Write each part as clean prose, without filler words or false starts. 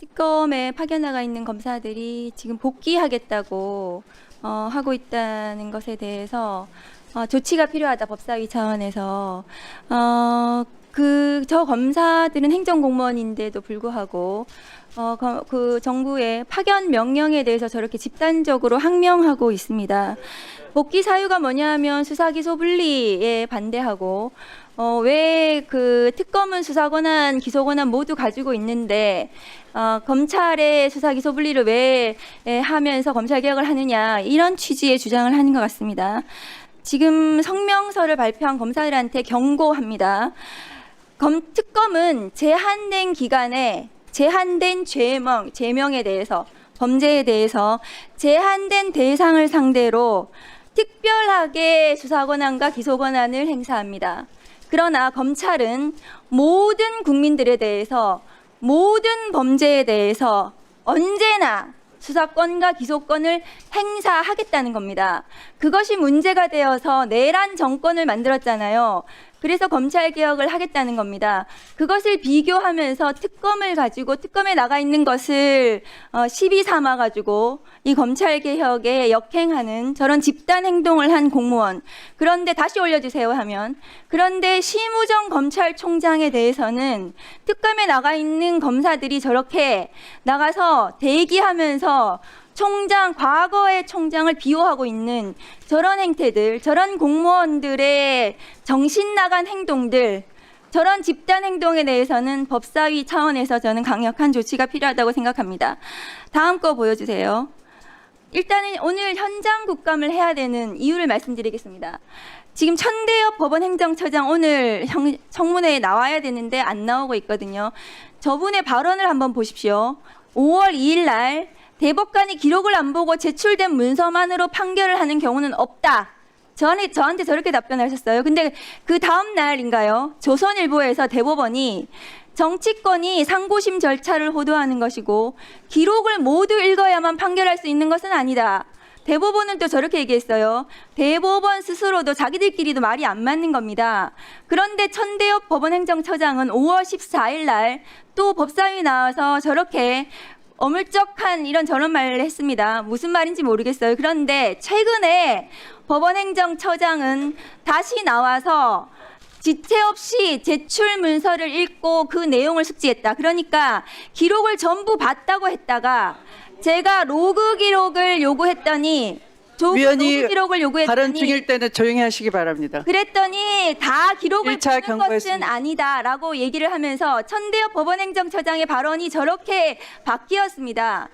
특검에 파견 나가 있는 검사들이 지금 복귀하겠다고 하고 있다는 것에 대해서 조치가 필요하다, 법사위 차원에서. 저 검사들은 행정공무원인데도 불구하고 그 정부의 파견 명령에 대해서 저렇게 집단적으로 항명하고 있습니다. 복귀 사유가 뭐냐면 수사기소 분리에 반대하고, 왜 그 특검은 수사권한, 기소권한 모두 가지고 있는데 검찰의 수사기소 분리를 왜 하면서 검찰개혁을 하느냐, 이런 취지의 주장을 하는 것 같습니다. 지금 성명서를 발표한 검사들한테 경고합니다. 특검은 제한된 기간에 제한된 죄명에 대해서, 범죄에 대해서 제한된 대상을 상대로 특별하게 수사권한과 기소권한을 행사합니다. 그러나 검찰은 모든 국민들에 대해서, 모든 범죄에 대해서 언제나 수사권과 기소권을 행사하겠다는 겁니다. 그것이 문제가 되어서 내란 정권을 만들었잖아요. 그래서 검찰개혁을 하겠다는 겁니다. 그것을 비교하면서 특검을 가지고, 특검에 나가 있는 것을 시비 삼아가지고 이 검찰개혁에 역행하는 저런 집단 행동을 한 공무원, 그런데 다시 올려주세요 하면, 그런데 심우정 검찰총장에 대해서는 특검에 나가 있는 검사들이 저렇게 나가서 대기하면서 과거의 총장을 비호하고 있는 저런 행태들, 저런 공무원들의 정신 나간 행동들, 저런 집단 행동에 대해서는 법사위 차원에서 저는 강력한 조치가 필요하다고 생각합니다. 다음 거 보여주세요. 일단은 오늘 현장 국감을 해야 되는 이유를 말씀드리겠습니다. 지금 천대엽 법원행정처장 오늘 청문회에 나와야 되는데 안 나오고 있거든요. 저분의 발언을 한번 보십시오. 5월 2일 날 대법관이 기록을 안 보고 제출된 문서만으로 판결을 하는 경우는 없다. 저한테 저렇게 답변하셨어요. 근데 그 다음 날인가요? 조선일보에서 대법원이 정치권이 상고심 절차를 호도하는 것이고 기록을 모두 읽어야만 판결할 수 있는 것은 아니다. 대법원은 또 저렇게 얘기했어요. 대법원 스스로도 자기들끼리도 말이 안 맞는 겁니다. 그런데 천대엽 법원행정처장은 5월 14일 날 또 법사위 나와서 저렇게 어물쩍한 이런 저런 말을 했습니다. 무슨 말인지 모르겠어요. 그런데 최근에 법원행정처장은 다시 나와서 지체 없이 제출 문서를 읽고 그 내용을 숙지했다. 그러니까 기록을 전부 봤다고 했다가 제가 로그 기록을 요구했더니 위원이 발언 중일 때는 조용히 하시기 바랍니다. 그랬더니 다 기록을 보는 것은 경고했습니다. 아니다라고 얘기를 하면서 천대엽 법원행정처장의 발언이 저렇게 바뀌었습니다.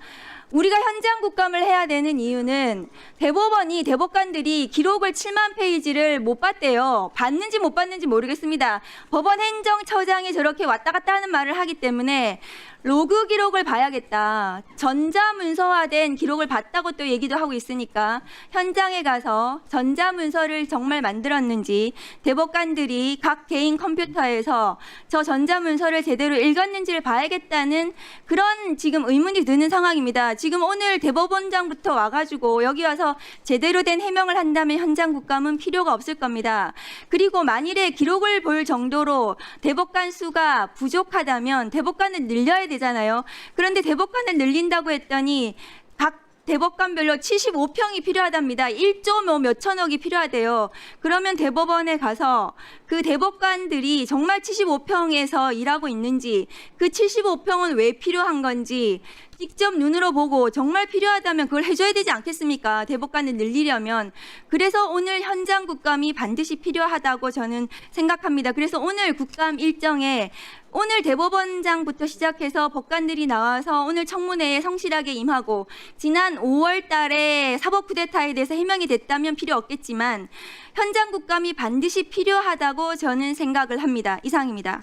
우리가 현장 국감을 해야 되는 이유는 대법관들이 기록을 7만 페이지를 못 봤대요. 봤는지 못 봤는지 모르겠습니다. 법원 행정처장이 저렇게 왔다 갔다 하는 말을 하기 때문에 로그 기록을 봐야겠다. 전자문서화된 기록을 봤다고 또 얘기도 하고 있으니까 현장에 가서 전자문서를 정말 만들었는지, 대법관들이 각 개인 컴퓨터에서 저 전자문서를 제대로 읽었는지를 봐야겠다는 그런 지금 의문이 드는 상황입니다. 지금 오늘 대법원장부터 와가지고 여기 와서 제대로 된 해명을 한다면 현장 국감은 필요가 없을 겁니다. 그리고 만일에 기록을 볼 정도로 대법관 수가 부족하다면 대법관을 늘려야 되잖아요. 그런데 대법관을 늘린다고 했더니 각 대법관별로 75평이 필요하답니다. 1조 몇천억이 필요하대요. 그러면 대법원에 가서 그 대법관들이 정말 75평에서 일하고 있는지, 그 75평은 왜 필요한 건지 직접 눈으로 보고 정말 필요하다면 그걸 해줘야 되지 않겠습니까? 대법관을 늘리려면. 그래서 오늘 현장 국감이 반드시 필요하다고 저는 생각합니다. 그래서 오늘 국감 일정에 오늘 대법원장부터 시작해서 법관들이 나와서 오늘 청문회에 성실하게 임하고, 지난 5월 달에 사법 쿠데타에 대해서 해명이 됐다면 필요 없겠지만 현장 국감이 반드시 필요하다고 저는 생각을 합니다. 이상입니다.